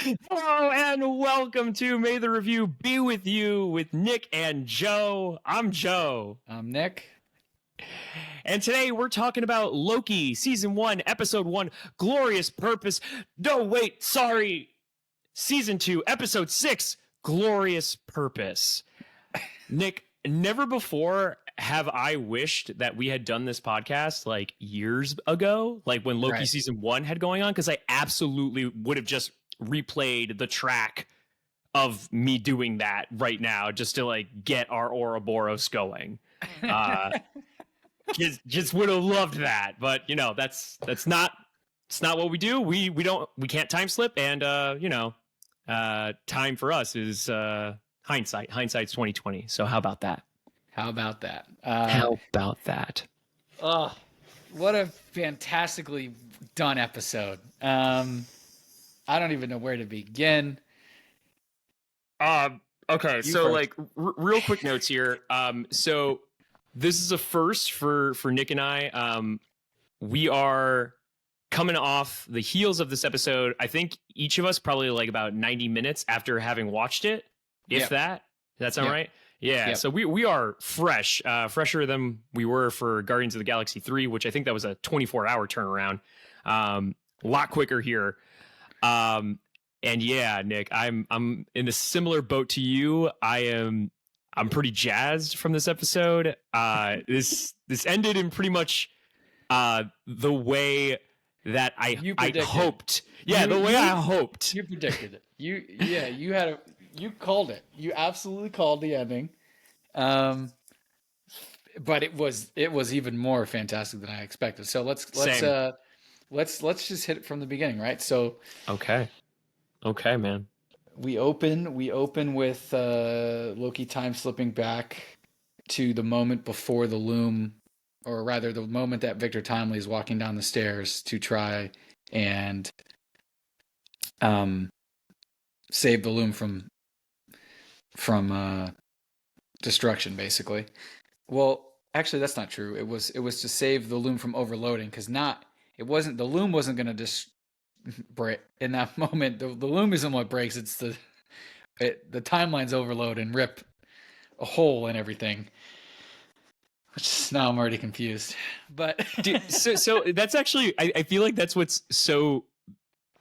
Hello and welcome to May the Review Be With You with Nick and Joe. I'm Joe. I'm Nick. And today we're talking about Loki, Season 1, Episode 1, Glorious Purpose. No, wait, sorry. Season 2, Episode 6, Glorious Purpose. Nick, never before have I wished that we had done this podcast like years ago, like when Loki Season 1 had going on, because I absolutely would have just replayed the track of me doing that right now just to like get our Ouroboros going. Just would have loved that, but you know that's not what we do. We can't time slip, and time for us is hindsight. Hindsight's 2020. So how about that? How about that? Oh, what a fantastically done episode. I don't even know where to begin. Okay, so like real quick notes here. So this is a first for Nick and I. We are coming off the heels of this episode. I think each of us probably like about 90 minutes after having watched it, if that. Does that sound right? Yeah. Yep. So we are fresh, fresher than we were for Guardians of the Galaxy 3, which I think that was a 24-hour turnaround. A lot quicker here. And yeah, Nick, I'm in a similar boat to you. I'm pretty jazzed from this episode. This ended in pretty much the way that I hoped. Yeah, the way I hoped. You predicted it. You called it. You absolutely called the ending. But it was even more fantastic than I expected. So let's just hit it from the beginning, right? So okay, man. We open with Loki time slipping back to the moment before the loom, or rather the moment that Victor Timely is walking down the stairs to try and save the loom from destruction, basically. Well, actually that's not true. It was to save the loom from overloading, because the loom wasn't going to just break in that moment. The loom isn't what breaks. It's the timeline's overload and rip a hole in everything. Which now I'm already confused. But dude, so that's actually I feel like that's what's so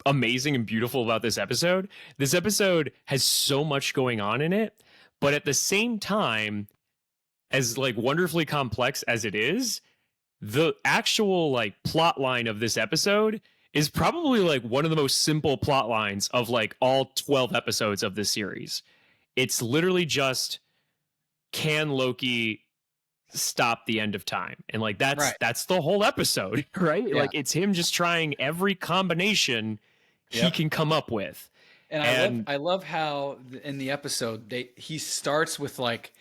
amazing and beautiful about this episode. This episode has so much going on in it, but at the same time, as like wonderfully complex as it is, the actual like plot line of this episode is probably like one of the most simple plot lines of like all 12 episodes of this series. It's literally just, can Loki stop the end of time? And like that's the whole episode, right? Yeah. Like it's him just trying every combination he can come up with. And I love how in the episode he starts with like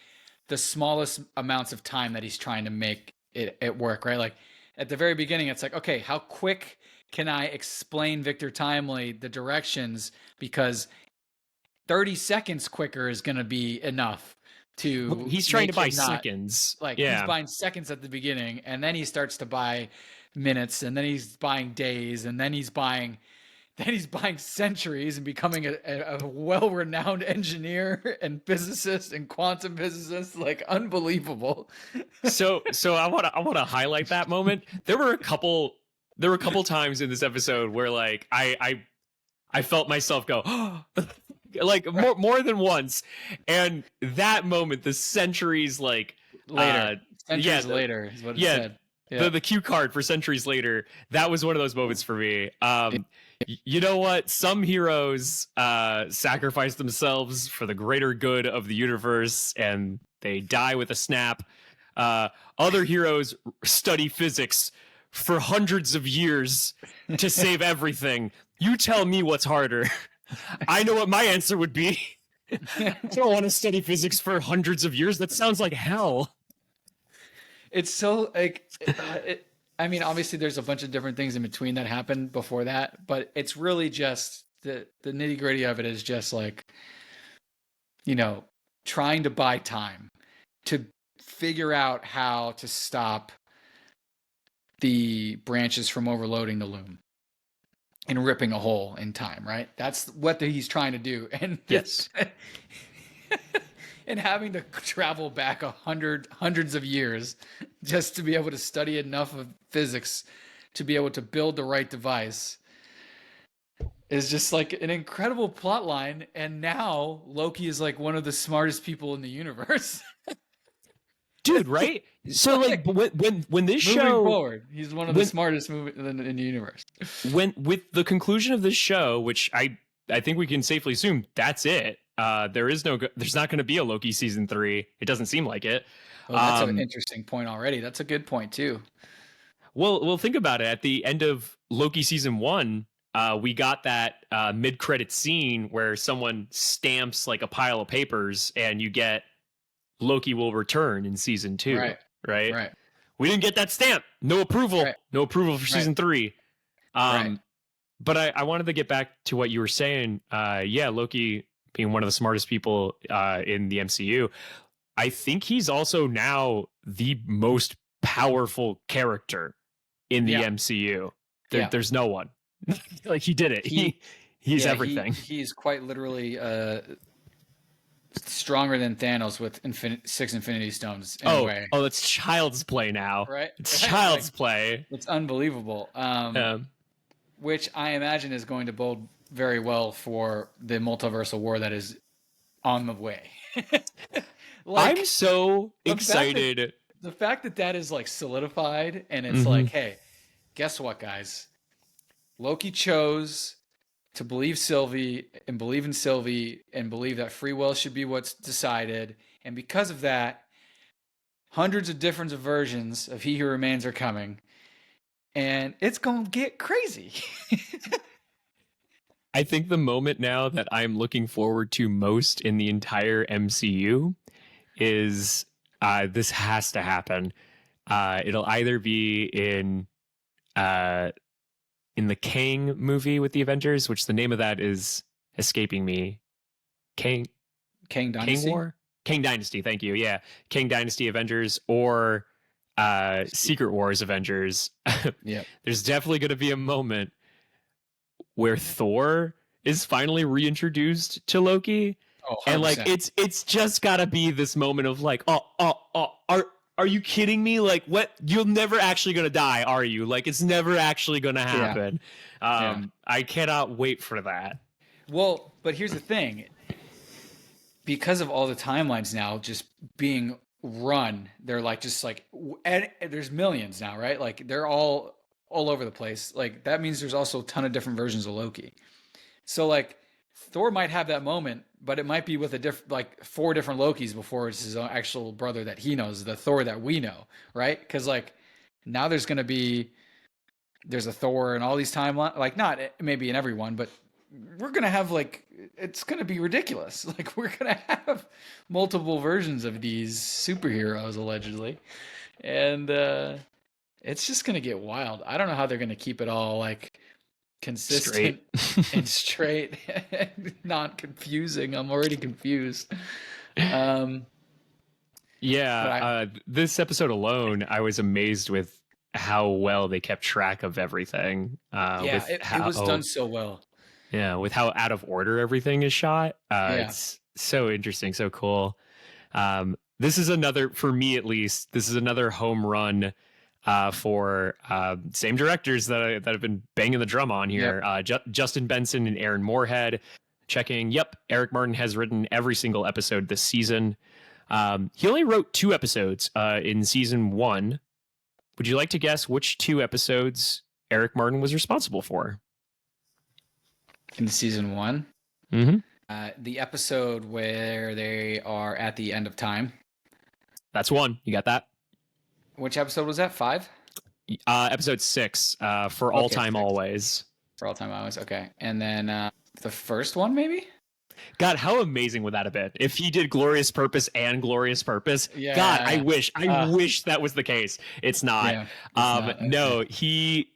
the smallest amounts of time that he's trying to make it work, right? Like at the very beginning, it's like, okay, how quick can I explain Victor Timely the directions? Because 30 seconds quicker is going to be enough to. He's trying to buy seconds. He's buying seconds at the beginning, and then he starts to buy minutes, and then he's buying days, and then he's buying centuries and becoming a well-renowned engineer and physicist and quantum physicist. Like, unbelievable. So I want to highlight that moment. There were a couple times in this episode where like I felt myself go like more than once, and that moment, the centuries like later, later is what it said. Yeah. The cue card for centuries later. That was one of those moments for me. You know what? Some heroes sacrifice themselves for the greater good of the universe, and they die with a snap. Other heroes study physics for hundreds of years to save everything. You tell me what's harder. I know what my answer would be. I don't want to study physics for hundreds of years. That sounds like hell. It's so like, I mean, obviously there's a bunch of different things in between that happened before that, but it's really just the nitty gritty of it is just like, trying to buy time to figure out how to stop the branches from overloading the loom. and ripping a hole in time, right? That's what he's trying to do. And Yes. and having to travel back hundreds of years just to be able to study enough of physics to be able to build the right device is just like an incredible plot line. And now Loki is like one of the smartest people in the universe. Dude, right? So like when this Moving show forward, he's one of the smartest in the universe. When with the conclusion of this show, which I think we can safely assume that's it. There's not going to be a Loki season 3. It doesn't seem like it. Oh, that's an interesting point already. That's a good point too. Well, think about it. At the end of Loki season 1, we got that mid-credit scene where someone stamps like a pile of papers, and you get Loki will return in season 2. Right. We didn't get that stamp. No approval. Right. No approval for season 3. But I wanted to get back to what you were saying. Loki being one of the smartest people in the MCU. I think he's also now the most powerful character in the MCU. There's no one. Like, he did it. He's everything. He's quite literally stronger than Thanos with 6 Infinity Stones. Oh, it's child's play now. Right? It's child's play. It's unbelievable. Which I imagine is going to bode very well for the multiversal war that is on the way. I'm so excited. The fact that is like solidified, and it's like, hey, guess what, guys? Loki chose to believe Sylvie and believe in Sylvie and believe that free will should be what's decided. And because of that, hundreds of different versions of He Who Remains are coming. And it's going to get crazy. I think the moment now that I'm looking forward to most in the entire MCU is this has to happen. It'll either be in the Kang movie with the Avengers, which the name of that is escaping me. Kang Dynasty? Kang War? Kang Dynasty, thank you. Yeah. Kang Dynasty Avengers, or Secret Wars Avengers. Yeah. There's definitely going to be a moment where Thor is finally reintroduced to Loki. Oh, 100%. And like it's just got to be this moment of like, are you kidding me? Like, what? You're never actually going to die, are you? Like, it's never actually going to happen. I cannot wait for that. Well, but here's the thing. Because of all the timelines now just being run, they're like, just like, and there's millions now, right? Like, they're all over the place. Like, that means there's also a ton of different versions of Loki. So like, Thor might have that moment, but it might be with like 4 different Lokis before it's his actual brother that he knows, the Thor that we know, right? Because like, now there's a Thor in all these timelines, like, not maybe in everyone, but we're going to have like, it's going to be ridiculous. Like, we're going to have multiple versions of these superheroes allegedly. And it's just going to get wild. I don't know how they're going to keep it all like consistent and straight and not confusing. I'm already confused. This episode alone, I was amazed with how well they kept track of everything. It was done so well. Yeah, with how out of order everything is shot. It's so interesting, so cool. This is another, for me at least, this is another home run for same directors that have been banging the drum on here. Yep. Justin Benson and Aaron Moorhead. Checking. Yep, Eric Martin has written every single episode this season. He only wrote 2 episodes in season 1. Would you like to guess which 2 episodes Eric Martin was responsible for? In season 1? Mm-hmm. The episode where they are at the end of time. That's 1. You got that? Which episode was that? 5? Episode 6. For All Time 6. Always. For All Time Always. Okay. And then the first one, maybe? God, how amazing would that have been if he did Glorious Purpose and Glorious Purpose? Yeah. God, I wish that was the case. It's not. Yeah, it's not. No, he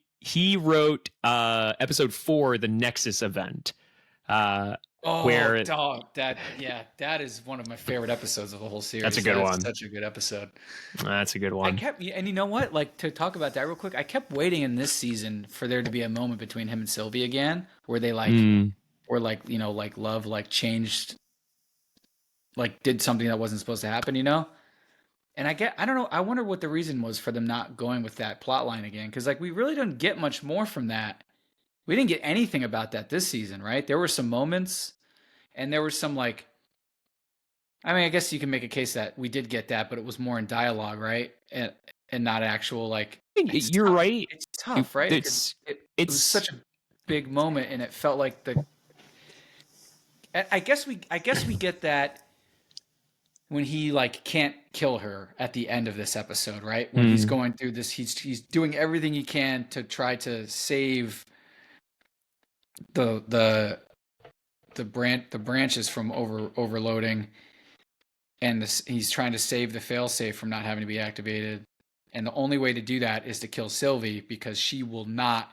wrote episode 4, the Nexus event. Oh, where dog, that is one of my favorite episodes of the whole series. that's a good That's one. such a good episode. That's a good I one. kept, and you know what? Like to talk about that real quick, I kept waiting in this season for there to be a moment between him and Sylvie again, where they like, Mm. or like like love like changed, like did something that wasn't supposed to happen, And I don't know. I wonder what the reason was for them not going with that plot line again, because like we really didn't get much more from that. We didn't get anything about that this season, right? There were some moments, and there was some like I mean, I guess you can make a case that we did get that, but it was more in dialogue, right? And not actual like it's You're tough. right. It's tough, right? Because It's it was such a big moment and it felt like the I guess we get that when he like can't kill her at the end of this episode, right? When he's mm, going through this he's doing everything he can to try to save the the the branches from overloading, and he's trying to save the failsafe from not having to be activated. And the only way to do that is to kill Sylvie because she will not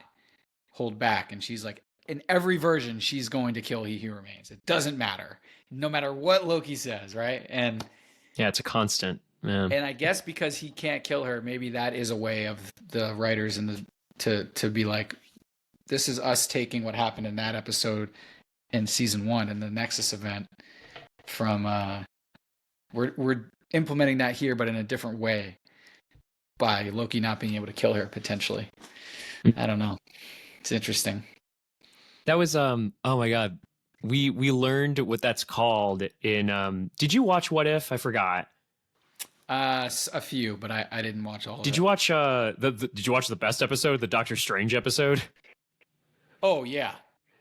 hold back. And she's like, in every version, she's going to kill He Who Remains. It doesn't matter, no matter what Loki says, right? yeah, it's a constant. Yeah. And I guess because he can't kill her, maybe that is a way of the writers and to be like, this is us taking what happened in that episode in season 1 and the Nexus event from we're implementing that here, but in a different way by Loki not being able to kill her potentially. I don't know. It's interesting. That was oh my god. We learned what that's called in did you watch What If? I forgot. A few, but I didn't watch all of it. Did you watch did you watch the best episode, the Doctor Strange episode? Oh yeah.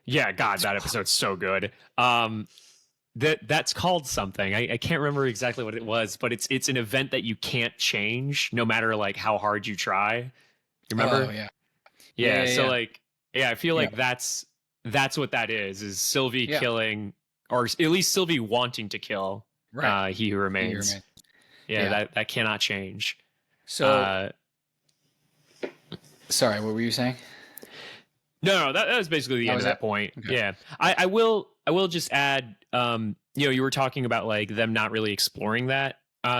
Yeah, god, that episode's so good. That's called something. I can't remember exactly what it was, but it's an event that you can't change no matter like how hard you try. You remember? Oh yeah. Yeah, Yeah. so like I feel like Yeah. that's what that is Sylvie Yeah. killing, or at least Sylvie wanting to kill Right. He Who Remains. Yeah, that cannot change. So sorry, what were you saying? No, that was basically the end of that point. Okay. Yeah. I will just add you were talking about like them not really exploring that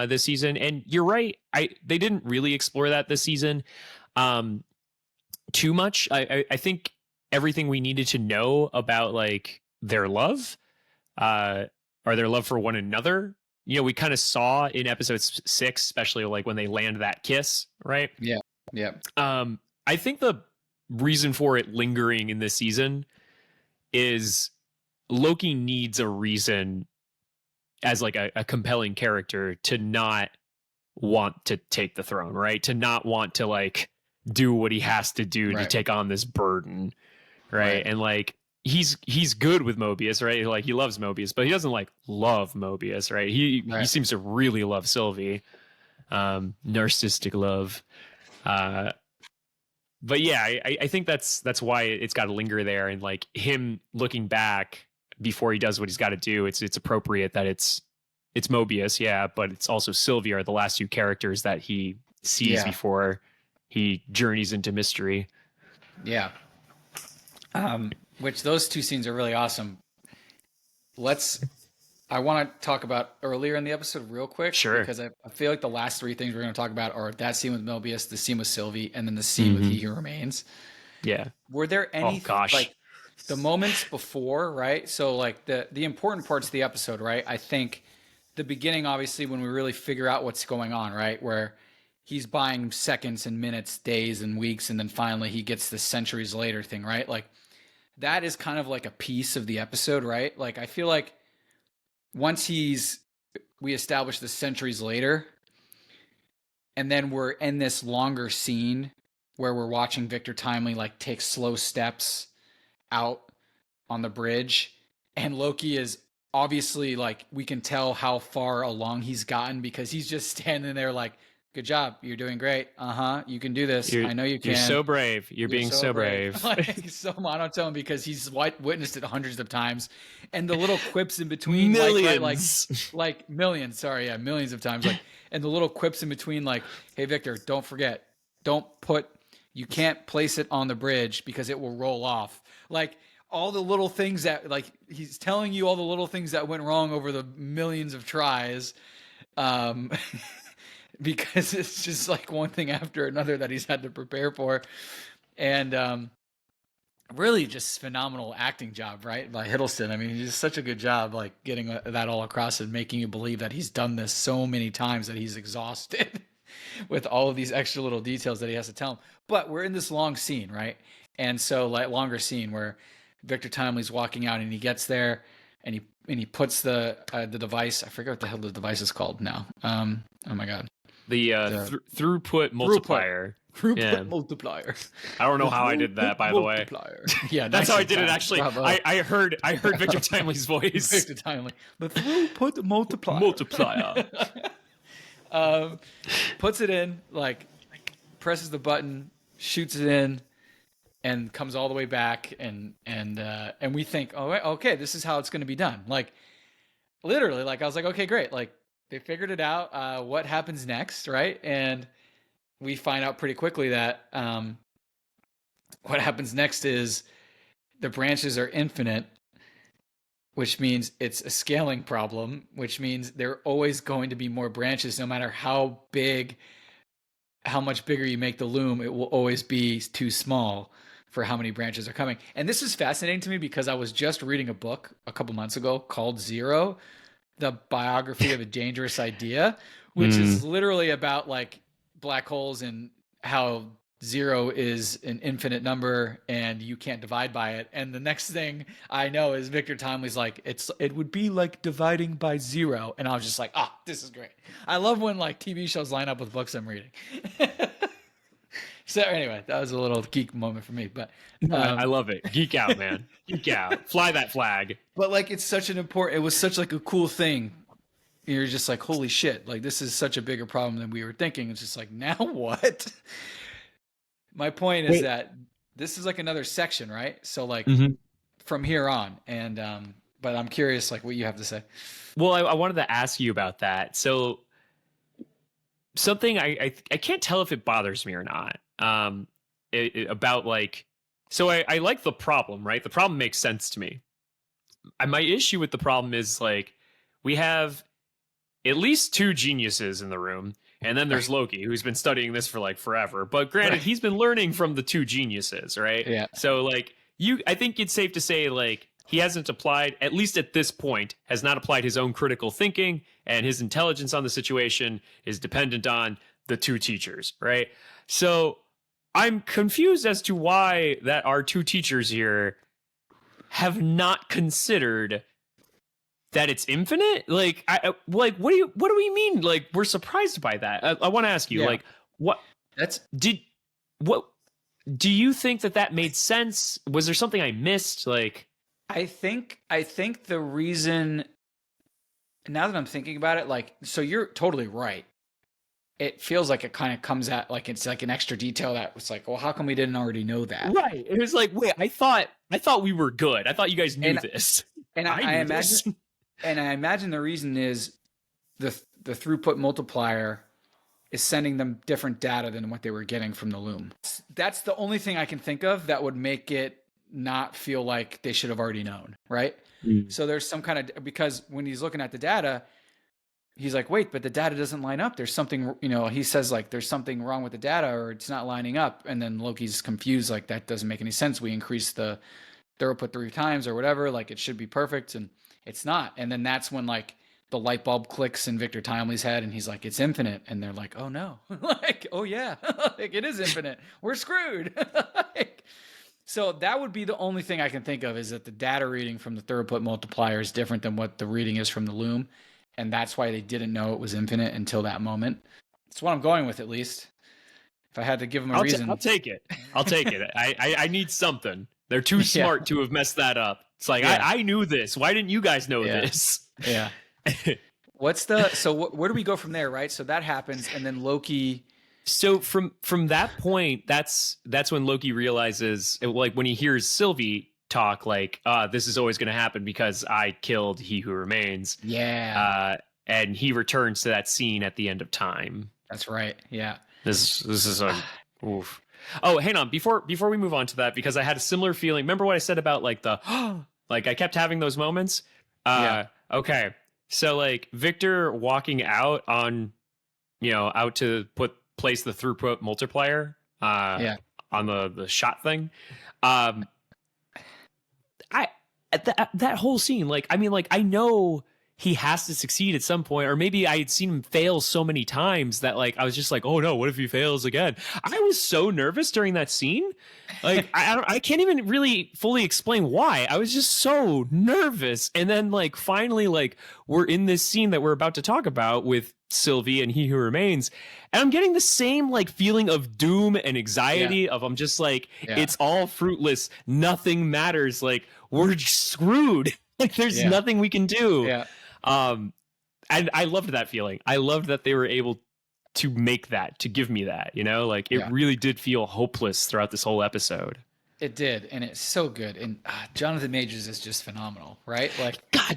this season, and you're right. They didn't really explore that this season too much. I think everything we needed to know about like their love or their love for one another, we kind of saw in episode 6, especially like when they land that kiss, right? Yeah. I think the reason for it lingering in this season is Loki needs a reason as like a compelling character to not want to take the throne, right? To not want to like do what he has to do to take on this burden, right? And like he's good with Mobius, right? Like he loves Mobius, but he doesn't like love Mobius, right? He seems to really love Sylvie. Narcissistic love. But yeah, I think that's why it's got to linger there, and like him looking back before he does what he's got to do, it's appropriate that it's Mobius, yeah, but it's also Sylvie are the last 2 characters that he sees before he journeys into mystery. Yeah. Which those 2 scenes are really awesome. I want to talk about earlier in the episode real quick. Sure. Because I feel like the last 3 things we're going to talk about are that scene with Mobius, the scene with Sylvie, and then the scene with He Who Remains. Yeah. Were there any like the moments before, right? So like the important parts of the episode, right? I think the beginning, obviously, when we really figure out what's going on, right? Where he's buying seconds and minutes, days and weeks, and then finally he gets the centuries later thing, right? Like that is kind of like a piece of the episode, right? Like I feel like once we establish the centuries later, and then we're in this longer scene where we're watching Victor Timely like take slow steps out on the bridge, and Loki is obviously like we can tell how far along he's gotten because he's just standing there like, good job, you're doing great, you can do this, I know you can, you're so brave, you're being so brave. Like so monotone because he's witnessed it hundreds of times, and the little quips in between millions like millions millions of times, like, and the little quips in between like, hey Victor, don't forget, you can't place it on the bridge because it will roll off. Like all the little things that, like, he's telling you all the little things that went wrong over the millions of tries. Because it's just like one thing after another that he's had to prepare for. And really just phenomenal acting job, right, by Hiddleston. I mean, he did such a good job, like, getting that all across and making you believe that he's done this so many times that he's exhausted with all of these extra little details that he has to tell him. But we're in this long scene, right? And so, like, longer scene where Victor Timely's walking out and he gets there and he puts the device. I forget what the hell the device is called now. Oh my god. The throughput multiplier. Throughput multiplier. I don't know how I did that, by the way. Yeah, that's how I did time. it. Actually, I heard Victor Timely's voice. Victor Timely, the throughput multiplier. Puts it in, like, presses the button, shoots it in, and comes all the way back, and we think, oh, okay, this is how it's going to be done. Like, literally, like, I was like, okay, great, like, they figured it out. What happens next, right? And we find out pretty quickly that what happens next is the branches are infinite, which means it's a scaling problem, which means there are always going to be more branches, no matter how much bigger you make the loom, it will always be too small for how many branches are coming. And this is fascinating to me because I was just reading a book a couple months ago called Zero, the biography of a dangerous idea, which is literally about, like, black holes and how zero is an infinite number and you can't divide by it. And the next thing I know is Victor Timely's like, it would be like dividing by zero. And I was just like, this is great. I love when, like, TV shows line up with books I'm reading. So anyway, that was a little geek moment for me, but I love it. Geek out, man. Geek out. Fly that flag. But, like, it was such, like, a cool thing. You're just like, holy shit, like, this is such a bigger problem than we were thinking. It's just like, now what? My point is that this is like another section, right? So, like, from here on, and but I'm curious, like, what you have to say. Well, I wanted to ask you about that. So something I can't tell if it bothers me or not. About, like, so I like the problem, right? The problem makes sense to me. My issue with the problem is, like, we have at least two geniuses in the room, and then there's Loki, who's been studying this for, like, forever. But granted, he's been learning from the two geniuses, right? Yeah. So, like, I think it's safe to say, like, he hasn't applied, at least at this point, has not applied his own critical thinking, and his intelligence on the situation is dependent on the two teachers, right? So I'm confused as to why that our two teachers here have not considered that it's infinite. Like, what do we mean? Like, we're surprised by that. I want to ask you, like, what do you think that made sense? Was there something I missed? Like, I think the reason, now that I'm thinking about it, like, so you're totally right. It feels like it kind of comes at, like, it's like an extra detail that was like, well, how come we didn't already know that? Right. It was like, wait, I thought we were good. I thought you guys knew this. And I imagine the reason is the throughput multiplier is sending them different data than what they were getting from the loom. That's the only thing I can think of that would make it not feel like they should have already known, right? So there's some kind of, because when he's looking at the data, he's like, wait, but the data doesn't line up. There's something, he says, like, there's something wrong with the data, or it's not lining up. And then Loki's confused, like, that doesn't make any sense. We increased the throughput 3 times or whatever, like, it should be perfect, and it's not. And then that's when, like, the light bulb clicks in Victor Timely's head, and he's like, it's infinite. And they're like, oh no, like, oh yeah, like, it is infinite. We're screwed. Like, so that would be the only thing I can think of, is that the data reading from the throughput multiplier is different than what the reading is from the loom. And that's why they didn't know it was infinite until that moment. That's what I'm going with, at least. If I had to give them a reason. I'll take it. I need something. They're too smart to have messed that up. It's like, I knew this. Why didn't you guys know this? Yeah. Where do we go from there, right? So that happens, and then Loki. So from that point, that's when Loki realizes, like, when he hears Sylvie talk, like, this is always going to happen because I killed He Who Remains. Yeah. And he returns to that scene at the end of time. That's right. Yeah. This is a oof. Oh, hang on. Before we move on to that, because I had a similar feeling. Remember what I said about like the like I kept having those moments. Yeah. Okay. So like Victor walking out on, out to place the throughput multiplier Yeah. on the shot thing. Um, I that whole scene, like, I mean, like, I know he has to succeed at some point, or maybe I had seen him fail so many times that like I was just like, oh no, what if he fails again? I was so nervous during that scene. Like I can't even really fully explain why. I was just so nervous. And then like finally, like, we're in this scene that we're about to talk about with Sylvie and He Who Remains, and I'm getting the same like feeling of doom and anxiety of I'm just like, it's all fruitless, nothing matters, like we're screwed. Like there's nothing we can do. Yeah. And I loved that feeling. I loved that they were able to make that, to give me that, like it really did feel hopeless throughout this whole episode. It did, and it's so good. And Jonathan Majors is just phenomenal, right? Like, God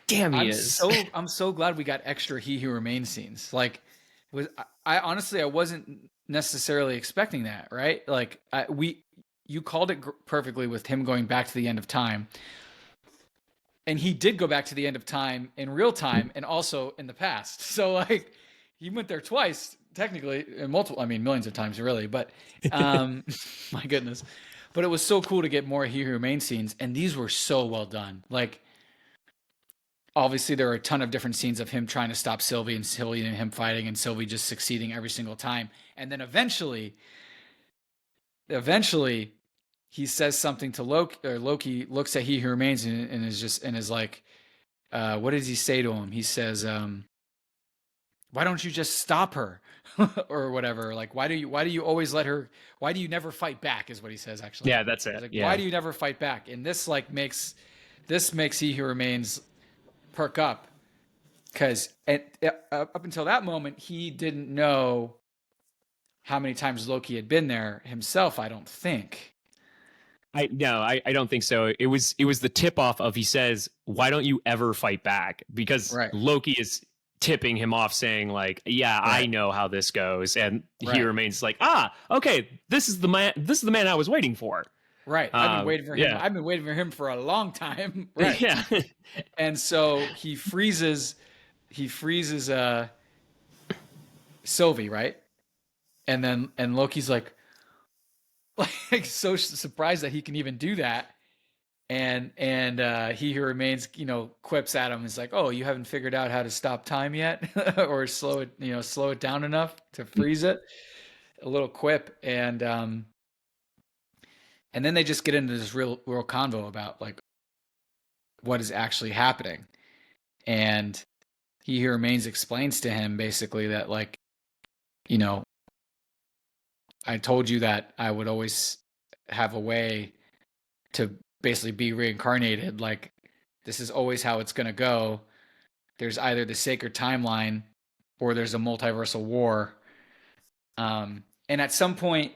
damn, he is. I'm so glad we got extra He Who Remains scenes. Like, I honestly, I wasn't necessarily expecting that, right? Like, you called it perfectly with him going back to the end of time. And he did go back to the end of time in real time and also in the past. So like he went there twice, technically, and millions of times really, but my goodness. But it was so cool to get more He Who Remains scenes, and these were so well done. Like obviously there are a ton of different scenes of him trying to stop Sylvie and him fighting and Sylvie just succeeding every single time. And then eventually he says something to Loki, or Loki looks at He Who Remains and is like, what does he say to him? He says, why don't you just stop her or whatever? Like, why do you always let her, why do you never fight back is what he says actually. Yeah, that's it. Like, why do you never fight back? And this like makes He Who Remains perk up, because up until that moment, he didn't know how many times Loki had been there himself, I don't think. I don't think so. It was the tip off of, he says, why don't you ever fight back? Because Loki is tipping him off saying like, I know how this goes. And He Remains like, okay, this is the man I was waiting for. Right. I've been waiting for him. I've been waiting for him for a long time. Right. Yeah. And so he freezes Sylvie, right? And Loki's like so surprised that he can even do that, and He Who Remains quips at him. Is like, oh, you haven't figured out how to stop time yet, or slow it down enough to freeze it. A little quip, and then they just get into this real convo about like what is actually happening, and He Who Remains explains to him basically that like, I told you that I would always have a way to basically be reincarnated. Like, this is always how it's going to go. There's either the sacred timeline or there's a multiversal war. And at some point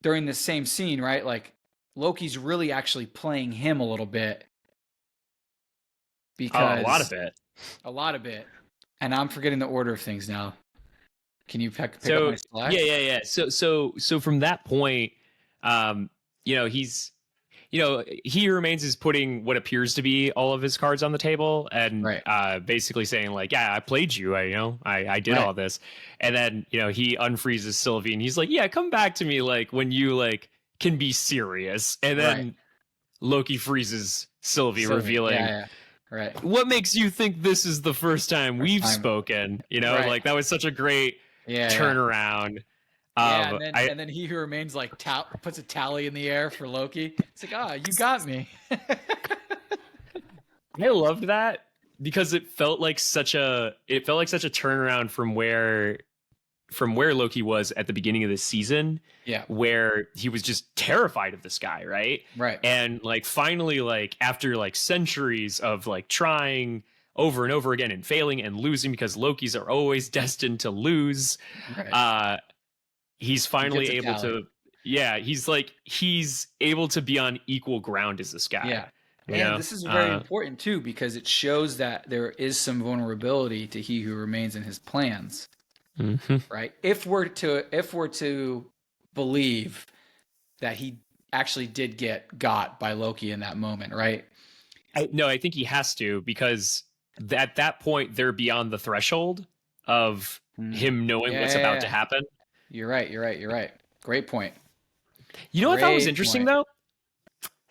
during this same scene, right, like Loki's really actually playing him a little bit. Because a lot of it. And I'm forgetting the order of things now. Can you pick up my slack? Yeah. So from that point, he's, He Who Remains is putting what appears to be all of his cards on the table, and basically saying like, I played you. I did all this, and then he unfreezes Sylvie, and he's like, come back to me like when you like can be serious, and then Loki freezes Sylvie. Revealing. Right. What makes you think this is the first time we've spoken? Like that was such a great turnaround. And then He Who Remains like puts a tally in the air for Loki. It's like, you got me. I loved that because it felt like such a turnaround from where Loki was at the beginning of the season. Yeah. Where he was just terrified of this guy, right? Right. And like finally, like after like centuries of like trying over and over again and failing and losing, because Lokis are always destined to lose. Right. He's finally able to, he's able to be on equal ground as this guy. Yeah. And this is very important too, because it shows that there is some vulnerability to He Who Remains in his plans. Mm-hmm. Right. If we're to believe that he actually did get got by Loki in that moment, right? No, I think he has to, because at that point they're beyond the threshold of him knowing what's about to happen. You're right. Great point. You know what I thought was Great interesting, point. though?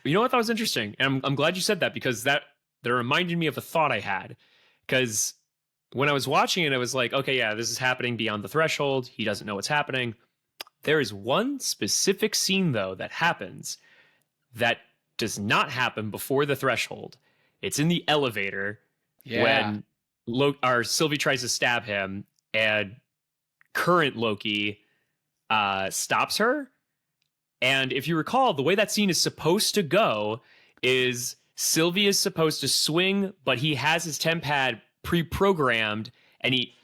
You know what I thought was interesting? And I'm glad you said that, because that reminded me of a thought I had. Because when I was watching it, I was like, okay, yeah, this is happening beyond the threshold. He doesn't know what's happening. There is one specific scene, though, that happens that does not happen before the threshold. It's in the elevator when Sylvie tries to stab him, and current Loki stops her. And if you recall, the way that scene is supposed to go is Sylvie is supposed to swing, but he has his temp pad pre-programmed, and he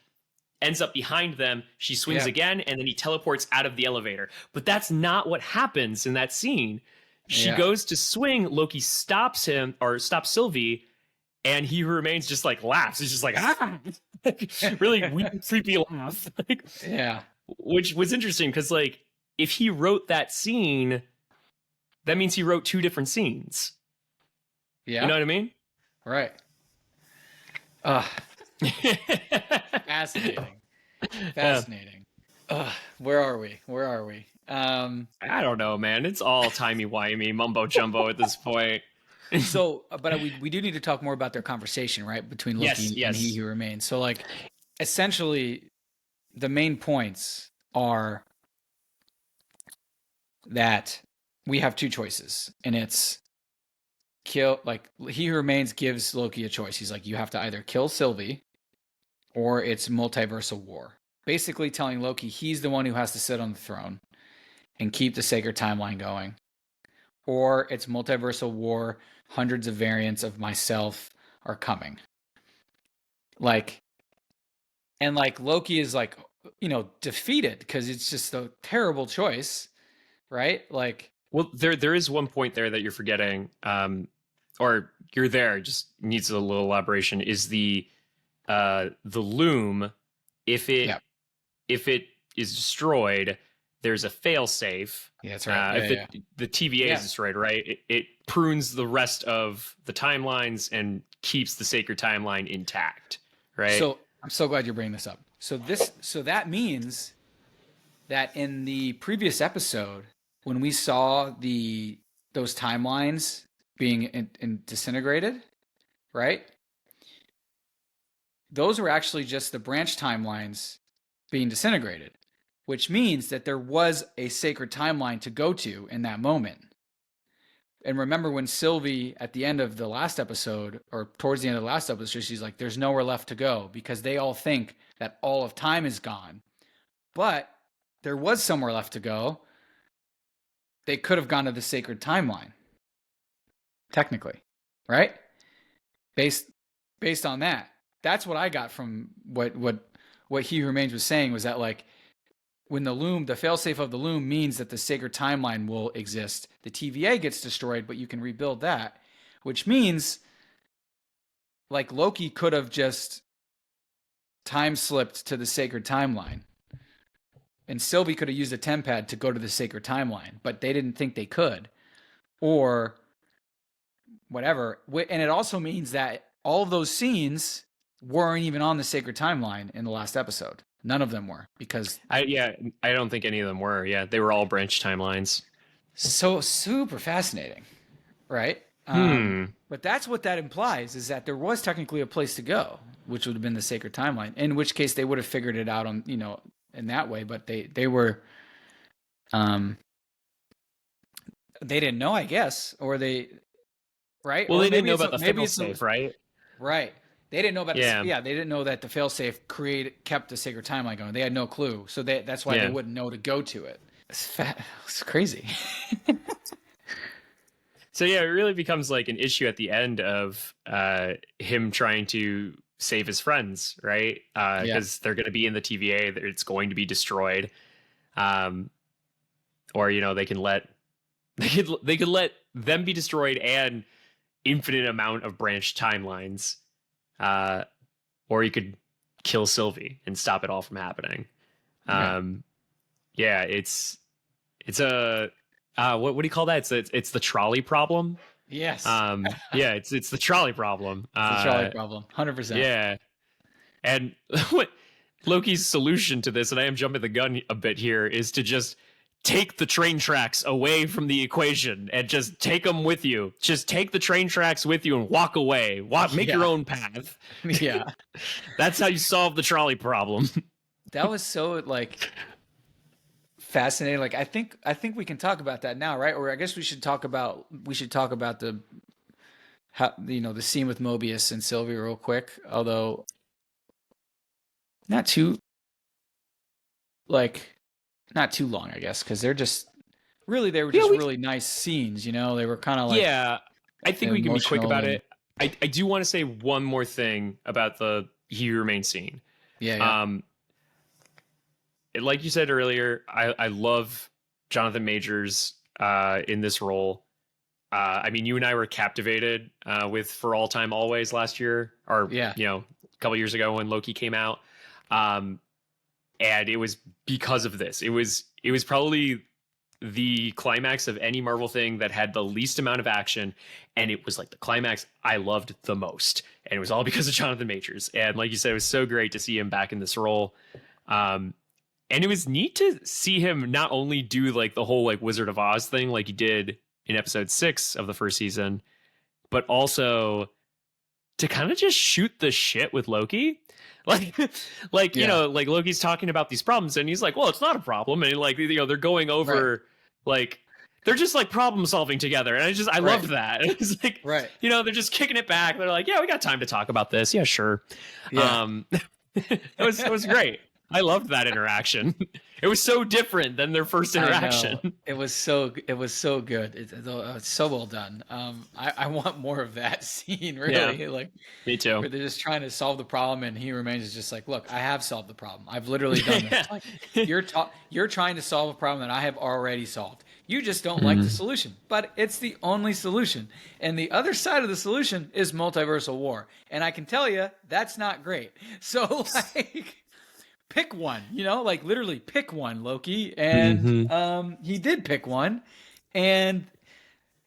ends up behind them. She swings again, and then he teleports out of the elevator. But that's not what happens in that scene. She goes to swing, Loki stops him, or stops Sylvie, and he remains just like laughs. He's just like, ah! Really weird, creepy laugh. Which was interesting, because like, if he wrote that scene, that means he wrote two different scenes. Yeah. You know what I mean? Right. Fascinating. Where are we? I don't know, man. It's all timey-wimey, mumbo-jumbo at this point. So, but we do need to talk more about their conversation, right? Between Loki and He Who Remains. So, like, essentially, the main points are that we have two choices, and it's kill, like, He Who Remains gives Loki a choice. He's like, you have to either kill Sylvie or it's multiversal war. Basically telling Loki he's the one who has to sit on the throne and keep the sacred timeline going. Or it's multiversal war, hundreds of variants of myself are coming. Like, and like Loki is like, defeated, because it's just a terrible choice, right? Like, well, there is one point there that you're forgetting, or you're there, just needs a little elaboration, is the loom. If it is destroyed, there's a fail safe. Yeah, that's right. The TVA is destroyed, right? It prunes the rest of the timelines and keeps the sacred timeline intact, right? So I'm so glad you're bringing this up. So that means that in the previous episode, when we saw those timelines being disintegrated, right? Those were actually just the branch timelines being disintegrated, which means that there was a sacred timeline to go to in that moment. And remember when Sylvie, at the end of the last episode, or towards the end of the last episode, she's like, there's nowhere left to go, because they all think that all of time is gone. But there was somewhere left to go. They could have gone to the sacred timeline, technically, right? Based on that. That's what I got from what He Who Remains was saying, was that, like, when the failsafe of the loom means that the sacred timeline will exist. The TVA gets destroyed, but you can rebuild that, which means, like, Loki could have just time slipped to the sacred timeline, and Sylvie could have used a temp pad to go to the sacred timeline, but they didn't think they could, or whatever. And it also means that all of those scenes weren't even on the sacred timeline in the last episode. None of them were, because I don't think any of them were. Yeah, they were all branch timelines. So super fascinating, right? But that's what that implies, is that there was technically a place to go, which would have been the sacred timeline. In which case they would have figured it out on, in that way. But they were, they didn't know, I guess, or they, right? Well, or they didn't know about the failsafe, right? Right. They didn't know about they didn't know that the failsafe kept the sacred timeline going. They had no clue. So that's why they wouldn't know to go to it. It's crazy. So yeah, it really becomes like an issue at the end of him trying to save his friends, right? Because they're going to be in the TVA, it's going to be destroyed, or they can let them be destroyed and infinite amount of branch timelines, or you could kill Sylvie and stop it all from happening. Okay. Yeah, it's It's a what do you call that? It's the trolley problem. Yes. Yeah, it's the trolley problem. It's a trolley problem. 100%. Yeah. And what Loki's solution to this, and I am jumping the gun a bit here, is to just take the train tracks away from the equation and just take them with you. Just take the train tracks with you and walk away. Make your own path. Yeah. That's how you solve the trolley problem. That was so like fascinating. Like I think we can talk about that now, right? Or I guess we should talk about the the scene with Mobius and Sylvie real quick, although not too long, I guess, because they were just really nice scenes, They were kind of like I think we can be quick about and- it. I do want to say one more thing about the He Who Remains scene. Yeah. Like you said earlier, I love Jonathan Majors in this role. I mean, you and I were captivated with For All Time Always last year, or a couple years ago when Loki came out, and it was because of this. It was probably the climax of any Marvel thing that had the least amount of action, and it was like the climax I loved the most, and it was all because of Jonathan Majors. And like you said, it was so great to see him back in this role. And it was neat to see him not only do like the whole like Wizard of Oz thing like he did in episode 6 of the first season, but also to kind of just shoot the shit with Loki. Like Loki's talking about these problems and he's like, well, it's not a problem. And like, they're going over like, they're just like problem solving together. And I loved that. It's like, they're just kicking it back. They're like, yeah, we got time to talk about this. Yeah, sure. Yeah. It was great. I loved that interaction. It was so different than their first interaction. It was so good. It's so well done. I want more of that scene. Really, yeah, me too. Where they're just trying to solve the problem, and He Remains is just like, look, I have solved the problem. I've literally done this. Like, you're trying to solve a problem that I have already solved. You just don't like the solution, but it's the only solution. And the other side of the solution is multiversal war, and I can tell you that's not great. So like. Pick one, like literally pick one, Loki. And he did pick one. And,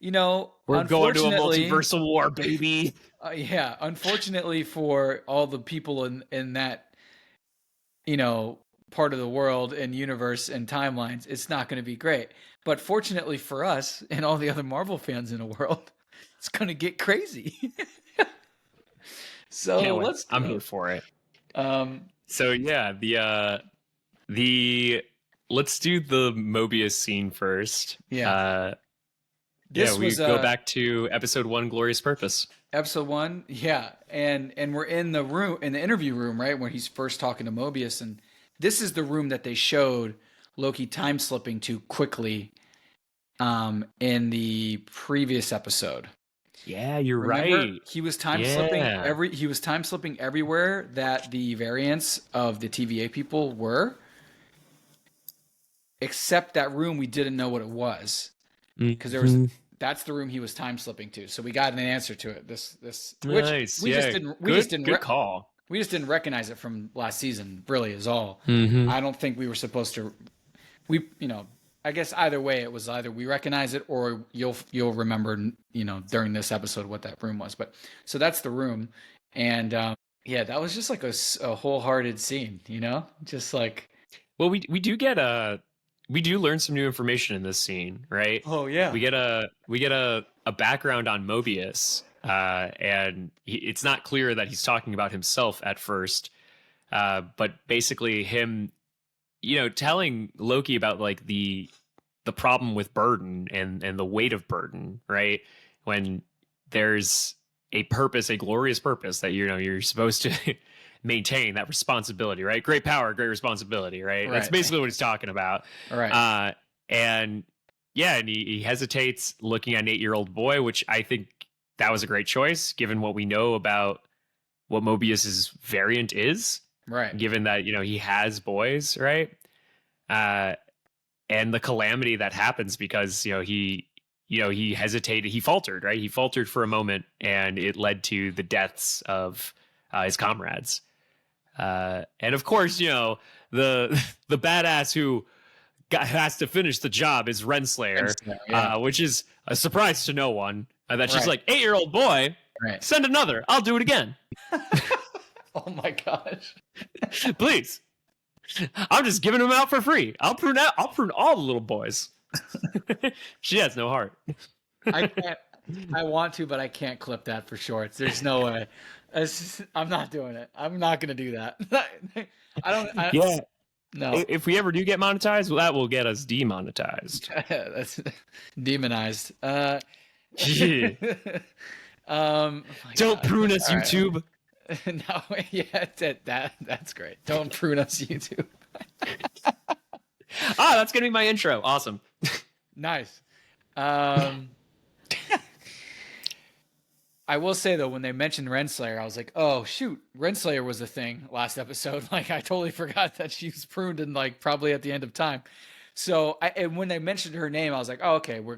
we're going to a multiversal war, baby. Unfortunately for all the people in that, part of the world and universe and timelines, it's not going to be great. But fortunately for us and all the other Marvel fans in the world, it's going to get crazy. So I'm here for it. So yeah, the let's do the Mobius scene first. Yeah. We go back to episode 1, Glorious Purpose. Episode 1, yeah, and we're in the room, in the interview room, right, when he's first talking to Mobius, and this is the room that they showed Loki time slipping to quickly, in the previous episode. Yeah, you're Remember, right. He was time slipping he was time slipping everywhere that the variants of the TVA people were, except that room we didn't know what it was, because that's the room he was time slipping to. So we got an answer to it. This which nice. we just didn't good call. We just didn't recognize it from last season. Really, is all. I don't think we were supposed to. I guess either way, it was either we recognize it or you'll remember, during this episode what that room was. But so that's the room, and that was just like a wholehearted scene, just like. Well, we do learn some new information in this scene, right? Oh yeah, we get a background on Mobius, and it's not clear that he's talking about himself at first, but basically him. Telling Loki about like the problem with burden and the weight of burden, right? When there's a purpose, a glorious purpose that you're supposed to maintain, that responsibility, right? Great power, great responsibility, right? That's basically what he's talking about. Right. And he hesitates looking at an 8-year-old boy, which I think that was a great choice given what we know about what Mobius's variant is. Right. Given that, he has boys, right? And the calamity that happens because, he hesitated, he faltered, right? He faltered for a moment and it led to the deaths of his comrades. And of course, the badass who has to finish the job is Renslayer, which is a surprise to no one. That she's like, 8-year-old boy, send another. I'll do it again. Oh my gosh. Please. I'm just giving them out for free. I'll prune all the little boys. She has no heart. I can't. I want to, but I can't clip that for shorts. There's no way. I'm not doing it. I'm not going to do that. No. If we ever do get monetized, well, that will get us demonetized. That's demonized. Don't prune us, YouTube. No, yeah, that's great. Don't prune us, YouTube. That's gonna be my intro. Awesome. Nice. I will say though, when they mentioned Renslayer, I was like, "Oh shoot, Renslayer was a thing last episode." Like I totally forgot that she was pruned and like probably at the end of time. So, and when they mentioned her name, I was like, "Oh, okay, we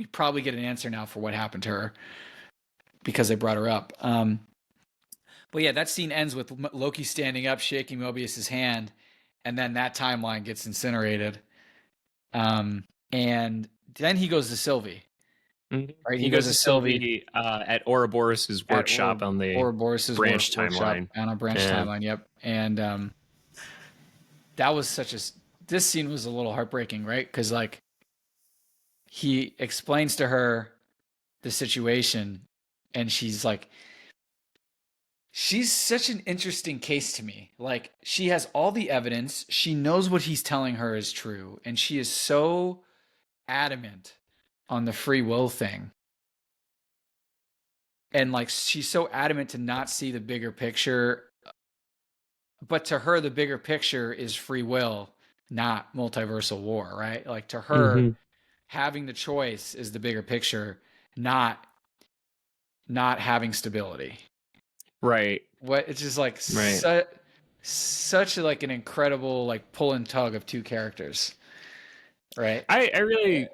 probably get an answer now for what happened to her because they brought her up." But yeah, that scene ends with Loki standing up, shaking Mobius's hand, and then that timeline gets incinerated. And then he goes to Sylvie. Mm-hmm. Right, he goes to Sylvie at Ouroboros' workshop on the Ouroboros' branch timeline. On a branch timeline, yep. And that was this scene was a little heartbreaking, right? Because like he explains to her the situation, and she's like, she's such an interesting case to me. Like she has all the evidence, she knows what he's telling her is true, and she is so adamant on the free will thing. And like she's so adamant to not see the bigger picture, but to her the bigger picture is free will, not multiversal war, right? Like to her, having the choice is the bigger picture, not having stability. Right. What it's just like such like an incredible like pull and tug of two characters. Right. I really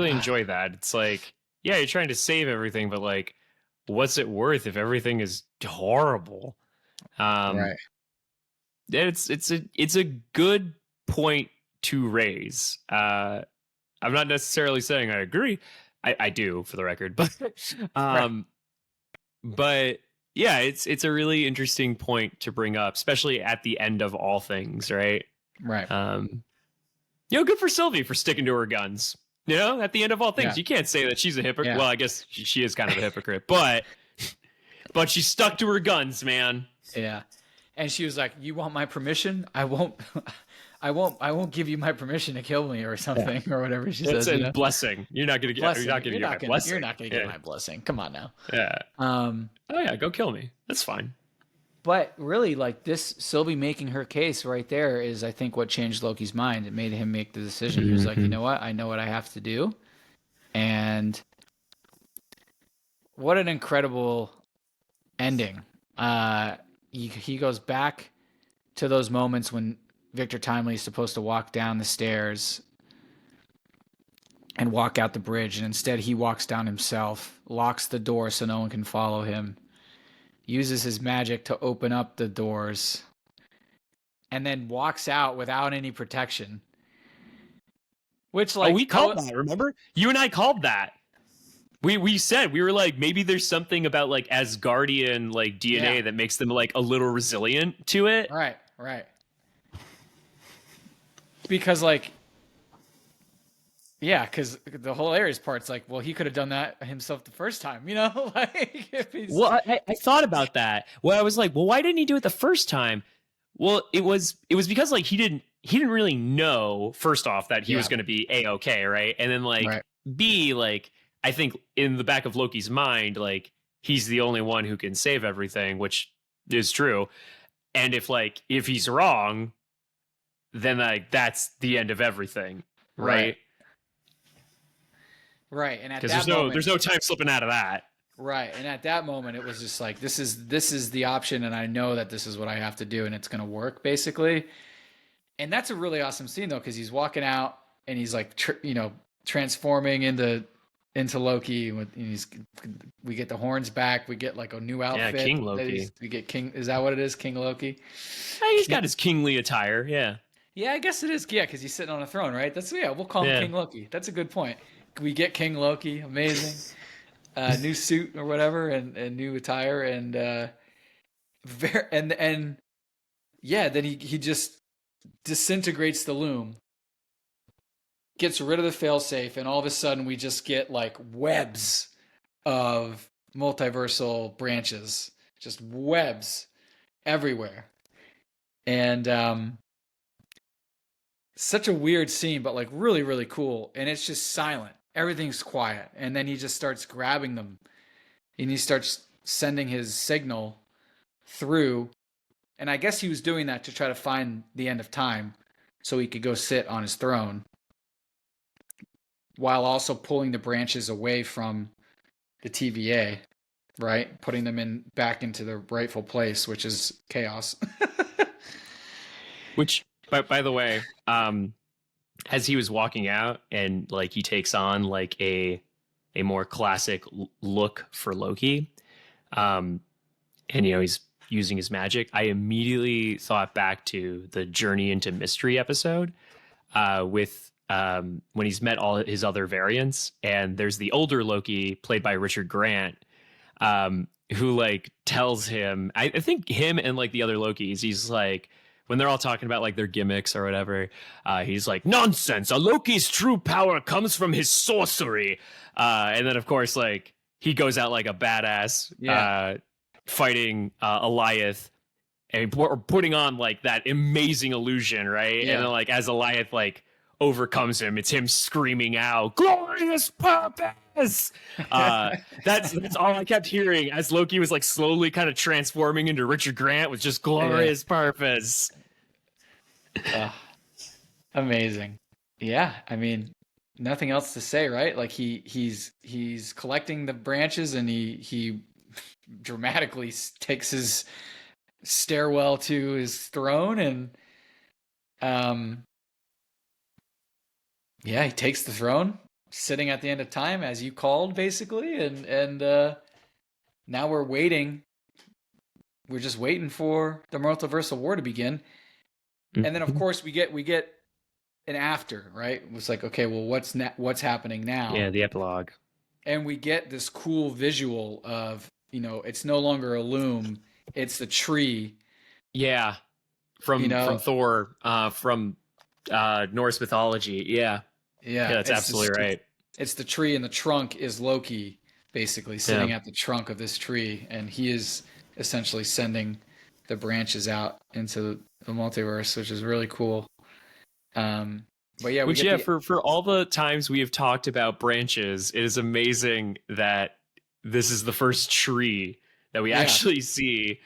enjoy that. It's like, yeah, you're trying to save everything, but like, what's it worth if everything is horrible? Right. It's a good point to raise. I'm not necessarily saying I agree. I do, for the record, but but yeah, it's a really interesting point to bring up, especially at the end of all things, right? Right. Good for Sylvie for sticking to her guns. At the end of all things, you can't say that she's a hypocrite. Yeah. Well, I guess she is kind of a hypocrite, but she stuck to her guns, man. Yeah. And she was like, "You want my permission? I won't give you my permission to kill me or something or whatever she says." It's a blessing. You're not going to get. You're not going to get my blessing. You're not going to get my blessing. Come on now. Yeah. Oh yeah, go kill me. That's fine. But really, like this Sylvie making her case right there is, I think, what changed Loki's mind. It made him make the decision. He was like, you know what? I know what I have to do. And what an incredible ending. He goes back to those moments when Victor Timely is supposed to walk down the stairs and walk out the bridge. And instead he walks down himself, locks the door so no one can follow him, uses his magic to open up the doors, and then walks out without any protection. Which, like, we called that. Remember, you and I called that. We said, we were like, maybe there's something about like Asgardian like DNA that makes them like a little resilient to it. Right. Because like, yeah, because the hilarious part's like, well, he could have done that himself the first time, like if he's... Well, I thought about that. Well, I was like, well, why didn't he do it the first time? Well, it was because like he didn't really know, first off, that he was going to be A-okay, right? And then like B, like I think in the back of Loki's mind, like he's the only one who can save everything, which is true. And if he's wrong, then like that's the end of everything, right? Right, and there's no time slipping out of that. Right, and at that moment, it was just like this is the option, and I know that this is what I have to do, and it's going to work, basically. And that's a really awesome scene, though, because he's walking out, and he's like, transforming into Loki. We get the horns back. We get like a new outfit. Yeah, King Loki. We get King. Is that what it is, King Loki? He's got his kingly attire. Yeah. Yeah, I guess it is. Yeah, because he's sitting on a throne, right? We'll call him Yeah. King Loki. That's a good point. We get King Loki, amazing. New suit or whatever, and new attire, and and yeah, then he just disintegrates the loom, gets rid of the failsafe, and all of a sudden we just get like webs of multiversal branches, just webs everywhere, and such a weird scene, but like really, really cool. And it's just silent. Everything's quiet. And then he just starts grabbing them and he starts sending his signal through. And I guess he was doing that to try to find the end of time so he could go sit on his throne while also pulling the branches away from the TVA, right? Putting them in back into the rightful place, which is chaos. Which, by the way, as he was walking out and like he takes on like a more classic look for Loki, and he's using his magic, I immediately thought back to the Journey into Mystery episode with when he's met all his other variants, and there's the older Loki played by Richard Grant, who like tells him, I think him and like the other Lokis, he's like, when they're all talking about like their gimmicks or whatever, he's like, nonsense, a Loki's true power comes from his sorcery. And then of course, like he goes out like a badass, fighting Eliath and putting on like that amazing illusion, right? Yeah. And then like as Eliath like overcomes him, it's him screaming out, glorious purpose. That's all I kept hearing as Loki was like slowly kind of transforming into Richard Grant, was just glorious purpose. Amazing. Yeah, I mean, nothing else to say, right? Like he's collecting the branches and he dramatically takes his stairwell to his throne, and he takes the throne, sitting at the end of time as you called, basically, and now we're waiting. We're just waiting for the multiversal war to begin. And then of course we get an after, right? It was like, okay, well, what's happening now? Yeah, the epilogue. And we get this cool visual of, it's no longer a loom, it's the tree. Yeah. From Thor, from Norse mythology. Yeah. Yeah, that's absolutely right. It's the tree, and the trunk is Loki, basically sitting at the trunk of this tree, and he is essentially sending the branches out into the multiverse, which is really cool. But yeah, for all the times we have talked about branches, it is amazing that this is the first tree that we actually see.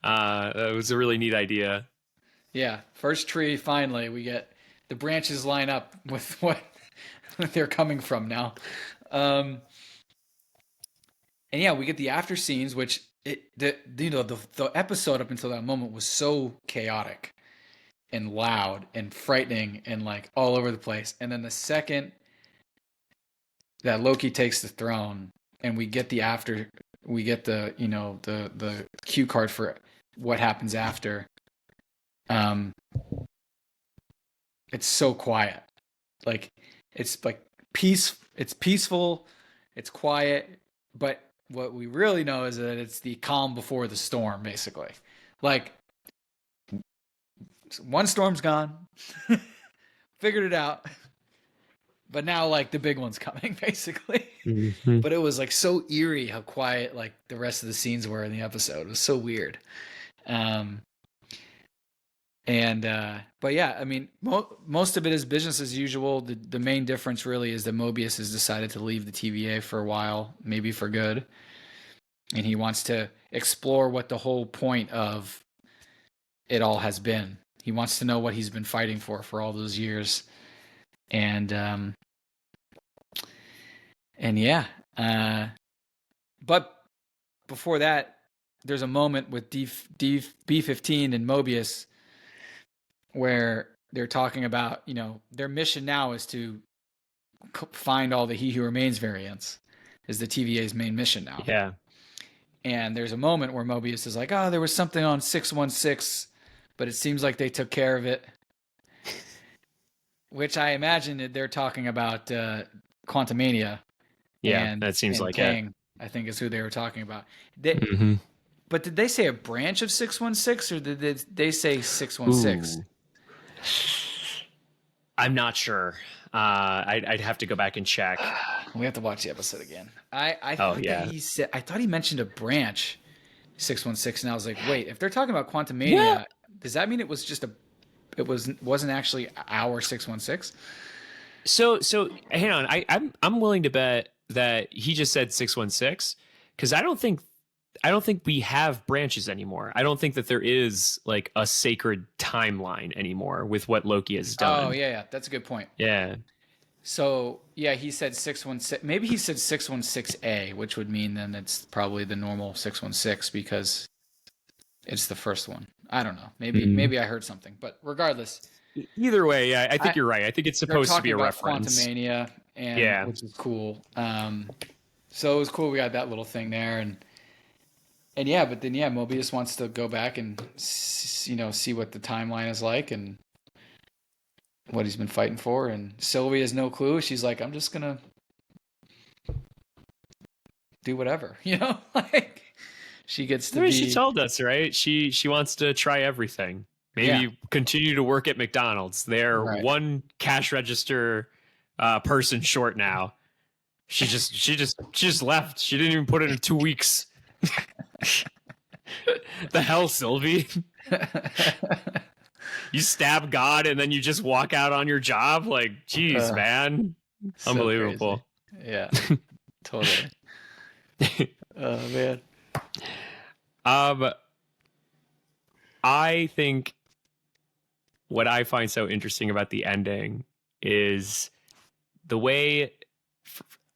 It was a really neat idea. Yeah, first tree. Finally, we get the branches line up with what they're coming from now. And yeah, we get the after scenes, which the episode up until that moment was so chaotic and loud and frightening and like all over the place. And then the second that Loki takes the throne and we get the the cue card for what happens after. It's so quiet. Like it's peaceful, it's quiet, but what we really know is that it's the calm before the storm, basically. Like, one storm's gone, figured it out, but now like the big one's coming, basically. Mm-hmm. But it was like so eerie how quiet like the rest of the scenes were in the episode. It was so weird. But yeah, I mean, most of it is business as usual. The main difference really is that Mobius has decided to leave the TVA for a while, maybe for good. And he wants to explore what the whole point of it all has been. He wants to know what he's been fighting for all those years. And yeah. But before that, there's a moment with B-15 and Mobius where they're talking about, their mission now is to find all the He Who Remains variants, is the TVA's main mission now. Yeah. And there's a moment where Mobius is like, there was something on 616, but it seems like they took care of it. which I imagine that they're talking about Quantumania. Yeah, that seems and like Kang, I think is who they were talking about. They, it. but did they say a branch of 616 or did they say 616? Ooh. I'm not sure. I'd have to go back and check. We have to watch the episode again. I Oh, thought yeah. that I thought he mentioned a branch 616 and I was like, wait, if they're talking about Quantumania, Yeah. does that mean it was just wasn't actually our 616? So hang on. I'm willing to bet that he just said 616 because I don't think we have branches anymore. I don't think that there is like a sacred timeline anymore with what Loki has done. Oh yeah, that's a good point. Yeah. So yeah, he said 616. Maybe he said 616A, which would mean then it's probably the normal 616 because it's the first one. I don't know. Maybe I heard something, but regardless, Either way, yeah, I think you're right. I think it's supposed to be a reference. Quantumania, and which is cool. So it was cool. We got that little thing there, and yeah, but then Mobius wants to go back and see what the timeline is like and what he's been fighting for. And Sylvie has no clue. She's like, I'm just gonna do whatever, like she gets to be. She told us, right? She wants to try everything. Maybe continue to work at McDonald's. They're one cash register person short now. She just left. She didn't even put in 2 weeks. The hell, Sylvie? You stab God and then you just walk out on your job? Like, geez, man. So unbelievable. Crazy. Yeah, totally. Oh, man. I think what I find so interesting about the ending is the way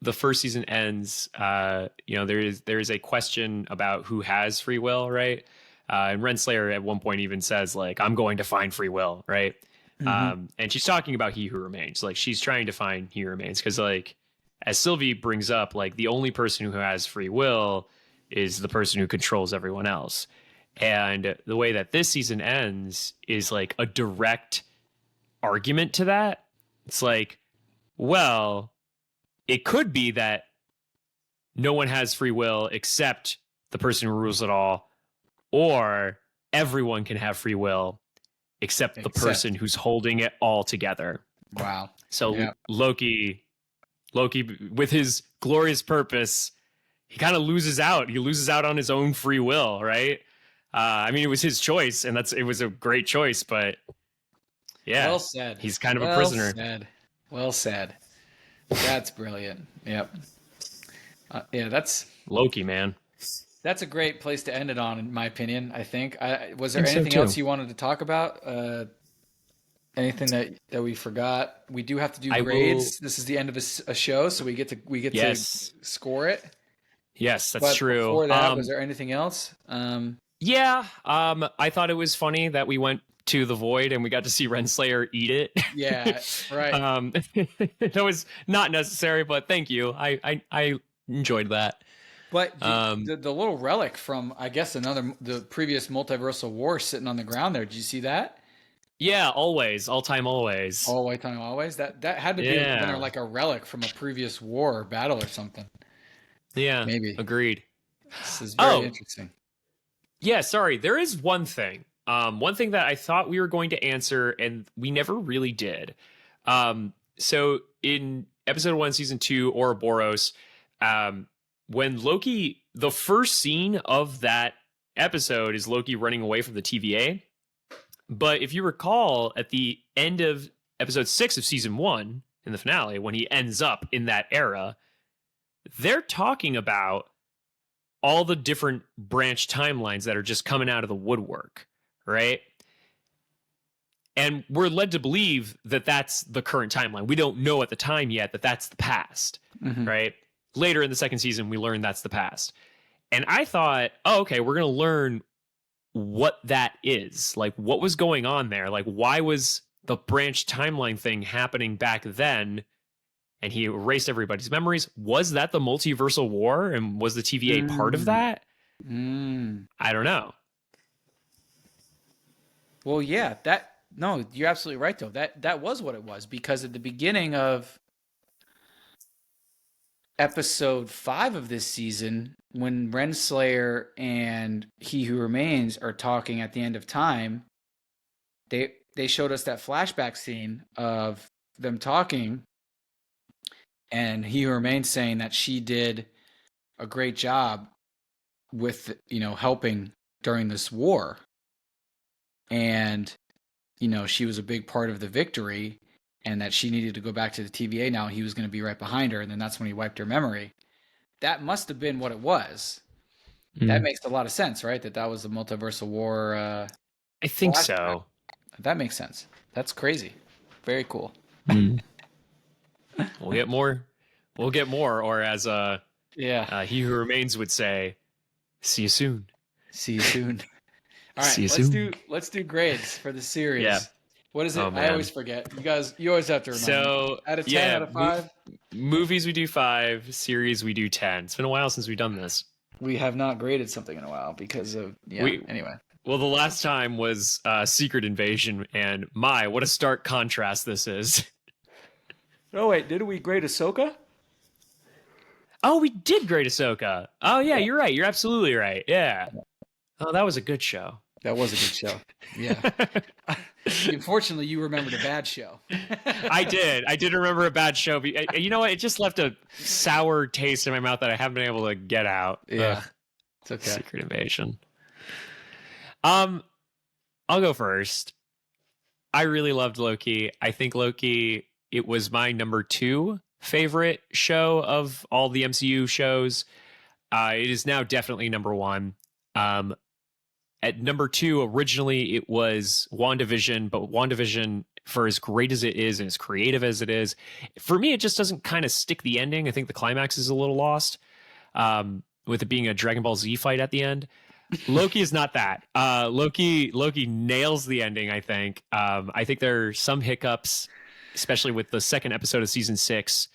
the first season ends. There is a question about who has free will, right? And Renslayer at one point even says, like, I'm going to find free will, right? And she's talking about He Who Remains. Like, she's trying to find He Who Remains because, like, as Sylvie brings up, like, the only person who has free will is the person who controls everyone else. And the way that this season ends is like a direct argument to that. It's like, well, it could be that no one has free will except the person who rules it all, or everyone can have free will except the person who's holding it all together. Wow. So Loki, with his glorious purpose, he kind of loses out. He loses out on his own free will, right? I mean, it was his choice, and it was a great choice, but yeah, well said. He's kind of a prisoner. Well said. That's brilliant. Yep. That's Loki, man. That's a great place to end it on, in my opinion. I think. Was there anything else you wanted to talk about? Anything that we forgot? We do have to do grades. This is the end of a show, so we get to score it. Yes, that's true. Before that, was there anything else? I thought it was funny that we went to the void and we got to see Renslayer eat it. Yeah, right. That was not necessary, but thank you. I enjoyed that. But the little relic from, I guess, the previous multiversal war sitting on the ground there. Did you see that? Yeah, always, all time, always. All time, always. That had to be like a relic from a previous war or battle or something. Yeah, maybe. Agreed. This is very interesting. Yeah, sorry. There is one thing. One thing that I thought we were going to answer, and we never really did. So in episode 1, season 2, Ouroboros, when Loki, the first scene of that episode is Loki running away from the TVA. But if you recall, at the end of episode 6 of season 1, in the finale, when he ends up in that era, they're talking about all the different branch timelines that are just coming out of the woodwork, right? And we're led to believe that that's the current timeline. We don't know at the time yet that that's the past, right? Later in the second season, we learn that's the past. And I thought, okay, we're going to learn what that is. Like, what was going on there? Like, why was the branch timeline thing happening back then? And he erased everybody's memories. Was that the multiversal war? And was the TVA part of that? I don't know. Well, yeah, no, you're absolutely right though. That was what it was, because at the beginning of episode 5 of this season, when Renslayer and He Who Remains are talking at the end of time, they showed us that flashback scene of them talking, and He Who Remains saying that she did a great job with, helping during this war, and she was a big part of the victory, and that she needed to go back to the TVA now. He was going to be right behind her, and then that's when he wiped her memory. That must have been what it was. That makes a lot of sense, right? That was the Multiversal War. I think flashback. so. That makes sense. That's crazy. Very cool. We'll get more. We'll get more. Or as He Who Remains would say, "See you soon." See you soon. All right, See you soon. let's do grades for the series. Yeah. What is it? Oh, I man. always forget. You always have to remind me. So Out of 10, out of 5? Movies we do 5, series we do 10. It's been a while since we've done this. We have not graded something in a while because of anyway. Well, the last time was Secret Invasion, and what a stark contrast this is. Oh wait, didn't we grade Ahsoka? Oh, we did grade Ahsoka. Oh yeah, you're right. You're absolutely right. Yeah. Oh, that was a good show. That was a good show. Yeah. Unfortunately, you remembered a bad show. I did. I did remember a bad show. But you know what? It just left a sour taste in my mouth that I haven't been able to get out. Yeah. Ugh. It's okay. Secret Invasion. I'll go first. I really loved Loki. I think Loki, it was my number 2 favorite show of all the MCU shows. It is now definitely number 1. At number 2, originally it was WandaVision, but WandaVision, for as great as it is and as creative as it is, for me, it just doesn't kind of stick the ending. I think the climax is a little lost, with it being a Dragon Ball Z fight at the end. Loki is not that. Loki nails the ending, I think. I think there are some hiccups, especially with the second episode of season 6,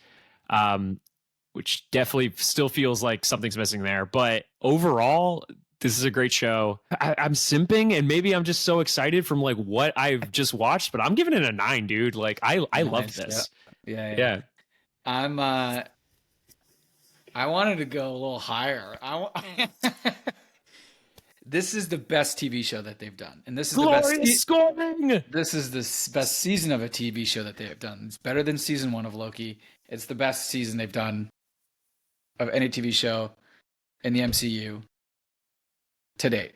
which definitely still feels like something's missing there. But overall, this is a great show. I'm simping, and maybe I'm just so excited from like what I've just watched, but I'm giving it a 9, dude. Like I love this. Yeah. I wanted to go a little higher. This is the best TV show that they've done, and this is Glorious scoring. This is the best season of a TV show that they have done. It's better than season 1 of Loki. It's the best season they've done of any TV show in the MCU to date.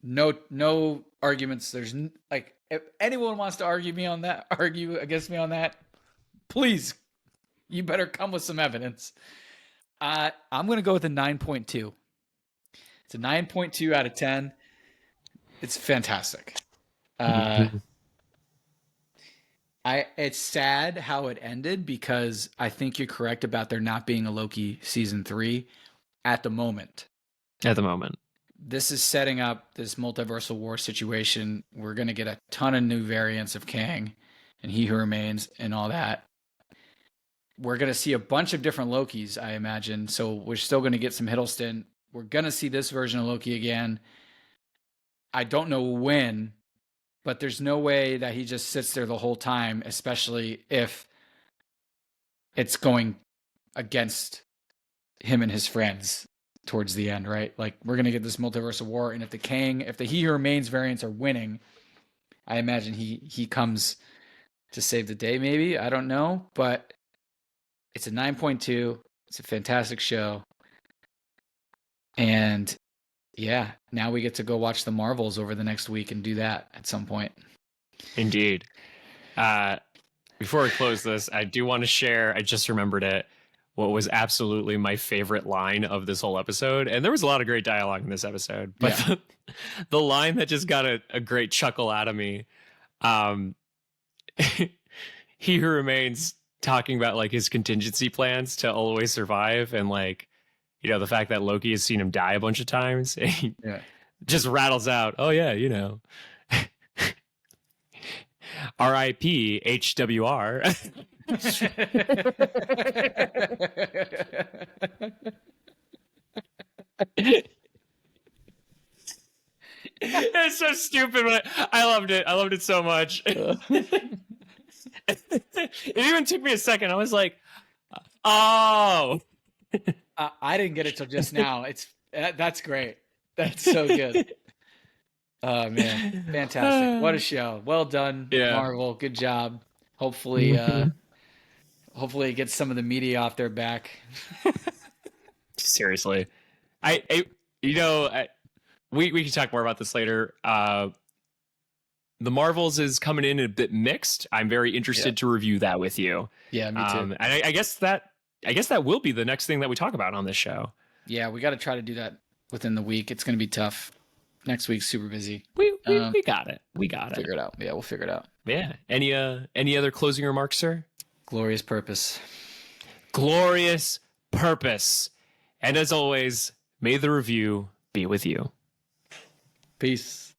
No arguments. There's like, if anyone wants to argue against me on that, please, you better come with some evidence. I'm going to go with a 9.2. It's a 9.2 out of 10. It's fantastic. It's sad how it ended, because I think you're correct about there not being a Loki season 3 at the moment. This is setting up this multiversal war situation. We're going to get a ton of new variants of Kang and He Who Remains and all that. We're going to see a bunch of different Lokis, I imagine. So we're still going to get some Hiddleston. We're going to see this version of Loki again. I don't know when, but there's no way that he just sits there the whole time, especially if it's going against him and his friends towards the end, right? Like, we're going to get this multiversal war, and if the He Who Remains variants are winning, I imagine he comes to save the day, maybe. I don't know, but it's a 9.2. It's a fantastic show. And yeah, now we get to go watch the Marvels over the next week and do that at some point. Indeed. Before we close this, I do want to share, I just remembered it, what was absolutely my favorite line of this whole episode. And there was a lot of great dialogue in this episode, but the line that just got a great chuckle out of me, He Who Remains talking about like his contingency plans to always survive, and like, you know, the fact that Loki has seen him die a bunch of times. He just rattles out, oh yeah, you know, R.I.P. HWR. It's so stupid, but I loved it. I loved it so much. It even took me a second. I was like, oh. I didn't get it till just now. That's great. That's so good. Oh man, fantastic! What a show. Well done, Yeah. Marvel. Good job. Hopefully, hopefully it gets some of the media off their back. Seriously, we can talk more about this later. The Marvels is coming in a bit mixed. I'm very interested to review that with you. Yeah, me too. And I guess that will be the next thing that we talk about on this show. Yeah, we got to try to do that within the week. It's going to be tough. Next week's super busy. We got it. We got it. Figure it out. Yeah, we'll figure it out. Yeah. Any other closing remarks, sir? Glorious purpose. Glorious purpose. And as always, may the review be with you. Peace.